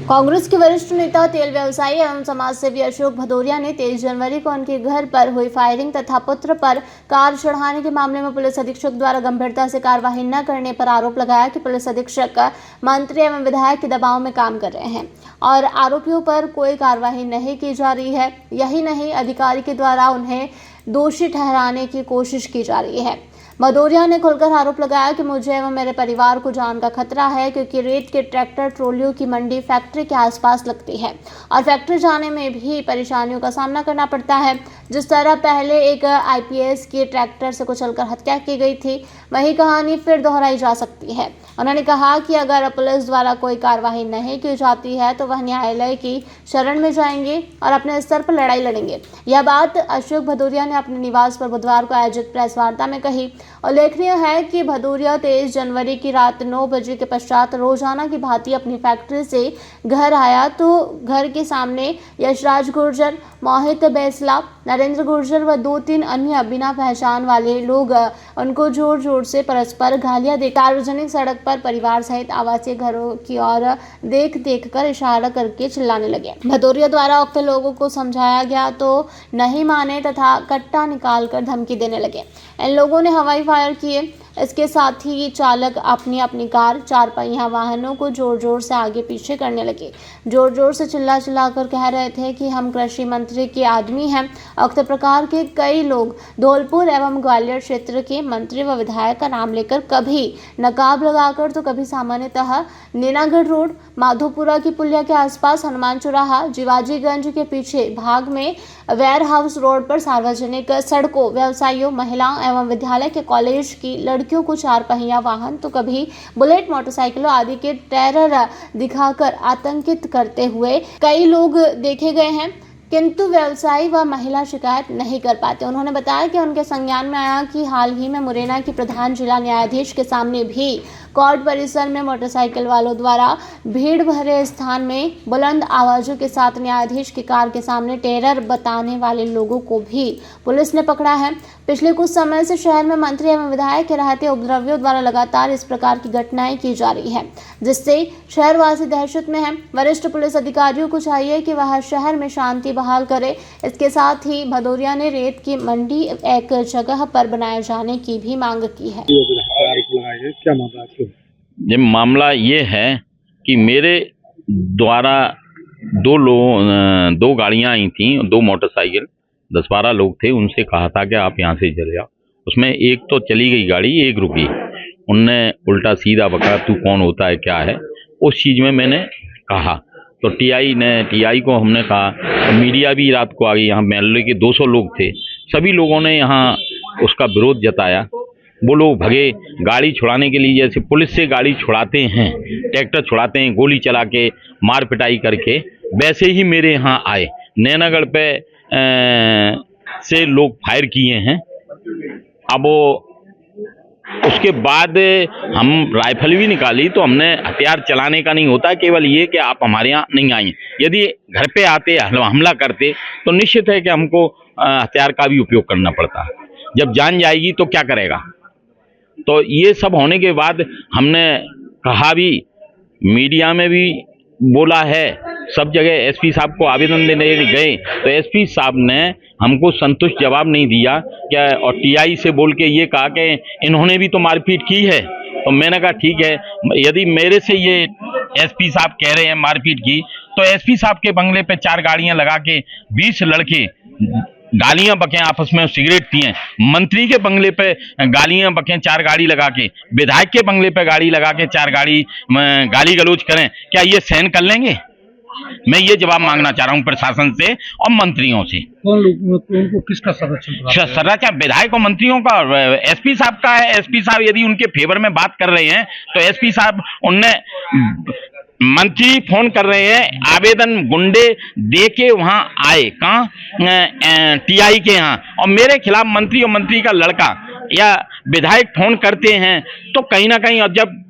कांग्रेस के वरिष्ठ नेता तेल व्यवसायी एवं समाजसेवी अशोक भदौरिया ने 23 जनवरी को उनके घर पर हुई फायरिंग तथा पुत्र पर कार चढ़ाने के मामले में पुलिस अधीक्षक द्वारा गंभीरता से कार्यवाही न करने पर आरोप लगाया कि पुलिस अधीक्षक मंत्री एवं विधायक के दबाव में काम कर रहे हैं और आरोपियों पर कोई कार्यवाही नहीं की जा रही है। यही नहीं, अधिकारी के द्वारा उन्हें दोषी ठहराने की कोशिश की जा रही है। भदौरिया ने खुलकर आरोप लगाया कि मुझे एवं मेरे परिवार को जान का खतरा है, क्योंकि रेत के ट्रैक्टर ट्रोलियों की मंडी फैक्ट्री के आसपास लगती है और फैक्ट्री जाने में भी परेशानियों का सामना करना पड़ता है। जिस तरह पहले एक आईपीएस की ट्रैक्टर से कुचलकर हत्या की गई थी, वही कहानी फिर दोहराई जा सकती है। उन्होंने कहा कि अगर पुलिस द्वारा कोई कार्रवाई नहीं की जाती है तो वह न्यायालय की शरण में जाएंगे और अपने स्तर पर लड़ाई लड़ेंगे। यह बात अशोक भदौरिया ने अपने निवास पर बुधवार को आयोजित प्रेस वार्ता में कही। उल्लेखनीय है कि भदौरिया 23 जनवरी की रात 9 बजे के पश्चात रोजाना की भांति अपनी फैक्ट्री से घर आया तो घर के सामने यशराज गुर्जर, मोहित बैसला, नरेंद्र गुर्जर व 2-3 अन्य बिना पहचान वाले लोग उनको जोर जोर से परस्पर गालियां दे सार्वजनिक सड़क पर परिवार सहित आवासीय घरों की ओर देख कर इशारा करके चिल्लाने लगे। भदौरिया द्वारा उक्त लोगों को समझाया गया तो नहीं माने तथा कट्टा निकालकर धमकी देने लगे। इन लोगों ने हवाई फायर किए। इसके साथ ही चालक अपनी अपनी कार, 4 पहिया वाहनों को जोर जोर से आगे पीछे करने लगे। जोर जोर से चिल्ला कर कह रहे थे कि हम कृषि मंत्री के आदमी हैं। उक्त प्रकार के कई लोग धौलपुर एवं ग्वालियर क्षेत्र के मंत्री व विधायक का नाम लेकर कभी नकाब लगाकर तो कभी सामान्यतः नीनागढ़ रोड, माधोपुरा की पुलिया के आसपास, हनुमान चौराहा, जीवाजीगंज के पीछे भाग में, वेयर हाउस रोड पर, सार्वजनिक सड़कों, व्यवसायियों, महिलाओं एवं विद्यालय के कॉलेज की लड़कियों को 4 पहिया वाहन तो कभी बुलेट मोटरसाइकिलों आदि के टेरर दिखाकर आतंकित करते हुए कई लोग देखे गए हैं, किंतु व्यवसायी व महिला शिकायत नहीं कर पाते। उन्होंने बताया कि उनके संज्ञान में आया कि हाल ही में मुरैना की प्रधान जिला न्यायाधीश के सामने भी कोर्ट परिसर में मोटरसाइकिल वालों द्वारा भीड़ भरे स्थान में बुलंद आवाजों के साथ न्यायाधीश की कार के सामने टेरर बताने वाले लोगों को भी पुलिस ने पकड़ा है। पिछले कुछ समय से शहर में मंत्री एवं विधायक के रहते उपद्रवियों द्वारा लगातार इस प्रकार की घटनाएं की जा रही है, जिससे शहरवासी दहशत में है। वरिष्ठ पुलिस अधिकारियों को चाहिए कि वह शहर में शांति बहाल करे। इसके साथ ही भदौरिया ने रेत की मंडी एक जगह पर बनाए जाने की भी मांग की है। क्या मामला है? ये मामला ये है कि मेरे द्वारा दो गाड़ियां आई थी, 2 मोटरसाइकिल, 10-12 लोग थे। उनसे कहा था कि आप यहाँ से चले जाओ। उसमें एक तो चली गई गाड़ी, एक रुकी। उनने उल्टा सीधा बका, तू कौन होता है, क्या है। उस चीज़ में मैंने कहा तो टीआई को हमने कहा, तो मीडिया भी रात को आ गई। यहाँ महल्ले के 200 लोग थे, सभी लोगों ने यहाँ उसका विरोध जताया। वो लोग भगे गाड़ी छुड़ाने के लिए, जैसे पुलिस से गाड़ी छुड़ाते हैं, ट्रैक्टर छुड़ाते हैं गोली चला के, मार पिटाई करके, वैसे ही मेरे यहाँ आए। नैनागढ़ पे से लोग फायर किए हैं। अब उसके बाद हम राइफल भी निकाली, तो हमने हथियार चलाने का नहीं होता, केवल ये कि आप हमारे यहाँ नहीं आए। यदि घर पे आते हमला करते तो निश्चित है कि हमको हथियार का भी उपयोग करना पड़ता। जब जान जाएगी तो क्या करेगा। तो ये सब होने के बाद हमने कहा भी, मीडिया में भी बोला है, सब जगह एसपी साहब को आवेदन देने गए तो एसपी साहब ने हमको संतुष्ट जवाब नहीं दिया क्या, और टीआई से बोल के ये कहा कि इन्होंने भी तो मारपीट की है। तो मैंने कहा ठीक है, यदि मेरे से ये एसपी साहब कह रहे हैं मारपीट की, तो एसपी साहब के बंगले पे 4 गाड़ियां लगा के 20 लड़के गालियां बकें, आपस में सिगरेट पिए। मंत्री के बंगले पे गालियां बकें, 4 गाड़ी लगा के, विधायक के बंगले पे गाड़ी लगा के 4 गाड़ी गाली गलौज करें, क्या ये सहन कर लेंगे? मैं ये जवाब मांगना चाह रहा हूं प्रशासन से और मंत्रियों से। कौन लोग किसका संरक्षण? विधायक और मंत्रियों का, एसपी साहब का है। एसपी साहब यदि उनके फेवर में बात कर रहे हैं तो एसपी साहब, उनने मंत्री फोन कर रहे हैं, आवेदन गुंडे दे के वहां आए, कहां? टीआई के यहाँ, और मेरे खिलाफ मंत्री और मंत्री का लड़का या विधायक फोन करते हैं तो कहीं ना कहीं, और जब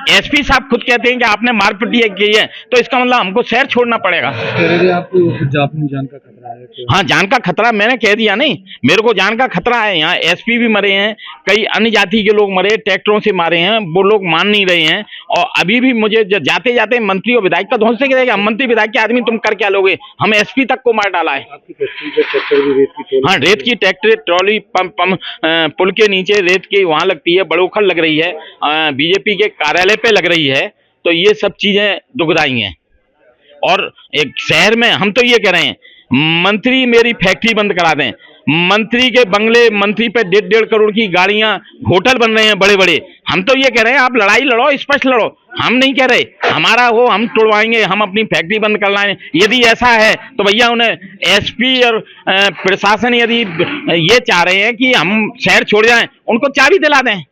एसपी साहब खुद कहते हैं कि आपने मारपीट की है, तो इसका मतलब हमको शहर छोड़ना पड़ेगा। आपको जान का खतरा खतरा है कि हाँ, जान का खतरा मैंने कह दिया नहीं, मेरे को जान का खतरा है। यहाँ एसपी भी मरे हैं, कई अन्य जाति के लोग मरे, ट्रैक्टरों से मारे हैं, वो लोग मान नहीं रहे हैं। और अभी भी मुझे जाते जाते मंत्री और विधायक का ध्वंस करेगा। हम मंत्री विधायक के आदमी तुम कर क्या लोगे? हम एसपी तक को मार डाला है। आपकी फैक्ट्री पे ट्रैक्टर भी रेत की ट्रॉली हाँ, रेत की ट्रैक्टर ट्रॉली पुल के नीचे रेत की वहां लगती है, बड़ोखल लग रही है, बीजेपी के कार्यालय पे लग रही है। तो ये सब चीजें दुखदाई हैं। और एक शहर में हम तो ये कह रहे हैं, मंत्री मेरी फैक्ट्री बंद करा दें, मंत्री के बंगले, मंत्री पे 1.5 करोड़ की गाड़ियां, होटल बन रहे हैं बड़े बड़े। हम तो ये कह रहे हैं आप लड़ाई लड़ो, स्पष्ट लड़ो। हम नहीं कह रहे हमारा हो हम तोड़वाएंगे, हम अपनी फैक्ट्री बंद कर लाएं। यदि ऐसा है तो भैया उन्हें एसपी और प्रशासन यदि ये चाह रहे हैं कि हम शहर छोड़ जाएं, उनको चाबी दिला दें,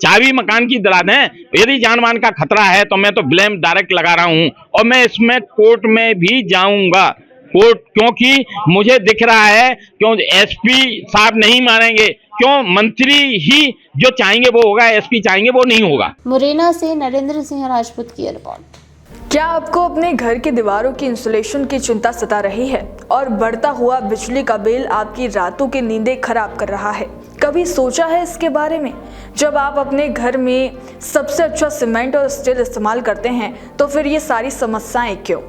चाबी मकान की दिला दें। यदि जान मान का खतरा है तो मैं तो ब्लेम डायरेक्ट लगा रहा हूं और मैं इसमें कोर्ट में भी जाऊंगा, कोर्ट, क्योंकि मुझे दिख रहा है क्यों एसपी साहब नहीं मानेंगे, क्यों मंत्री ही जो चाहेंगे वो होगा, एसपी चाहेंगे वो नहीं होगा। मुरैना से नरेंद्र सिंह राजपूत की रिपोर्ट। क्या आपको अपने घर की दीवारों की इंसुलेशन की चिंता सता रही है और बढ़ता हुआ बिजली का बिल आपकी रातों की नींदें खराब कर रहा है? कभी सोचा है इसके बारे में? जब आप अपने घर में सबसे अच्छा सीमेंट और स्टील इस्तेमाल करते हैं तो फिर ये सारी समस्याएं क्यों?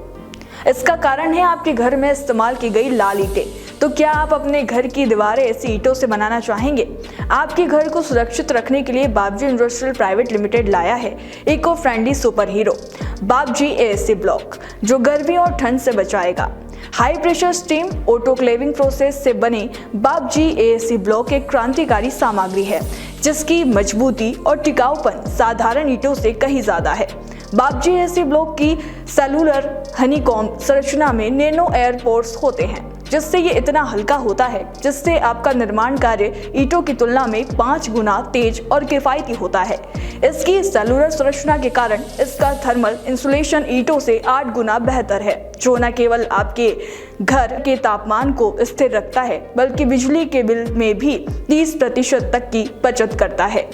इसका कारण है आपके घर में इस्तेमाल की गई लाल ईंटें। तो क्या आप अपने घर की दीवारें ऐसी ईंटों से बनाना चाहेंगे? आपके घर को सुरक्षित रखने के लिए बाबजी इंडस्ट्रियल प्राइवेट लिमिटेड लाया है इको फ्रेंडली सुपर हीरो बाबजी एएससी ब्लॉक, जो गर्मी और ठंड से बचाएगा। High pressure steam autoclaving process से बने बाबजी एएससी ब्लॉक एक क्रांतिकारी सामग्री है जिसकी मजबूती और टिकाऊपन साधारण ईंटों से कहीं ज्यादा है। बाबजी एएससी ब्लॉक की सेलुलर हनीकॉम्ब संरचना में नैनो एयर पोर्स होते हैं जिससे ये इतना हल्का होता है जिससे आपका निर्माण कार्य ईंटों की तुलना में 5 गुना तेज और किफायती होता है। इसकी सेलुलर संरचना के कारण इसका थर्मल इंसुलेशन ईंटों से 8 गुना बेहतर है, जो न केवल आपके घर के तापमान को स्थिर रखता है बल्कि बिजली के बिल में भी 30% तक की बचत करता है।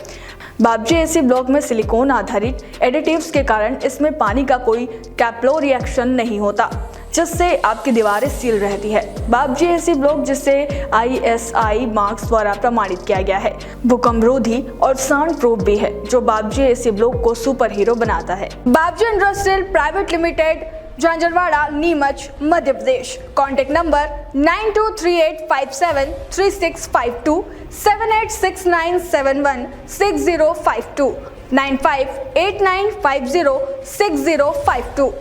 बाबजी एएससी ब्लॉक में सिलिकॉन आधारित एडिटिव्स के कारण इसमें पानी का कोई कैप्लो रिएक्शन नहीं होता जिससे आपकी दीवारें सील रहती है। बाबजी एएससी ब्लॉक जिसे ISI मार्क्स द्वारा प्रमाणित किया गया है, भूकंपरोधी और साउंड प्रूफ भी है, जो बाबजी एएससी ब्लॉक को सुपर हीरो बनाता है। Babji industrial private limited, Jhanjharwada, Neemuch, Madhya Pradesh. Contact number 9238573652, 7869716052, 9589506052।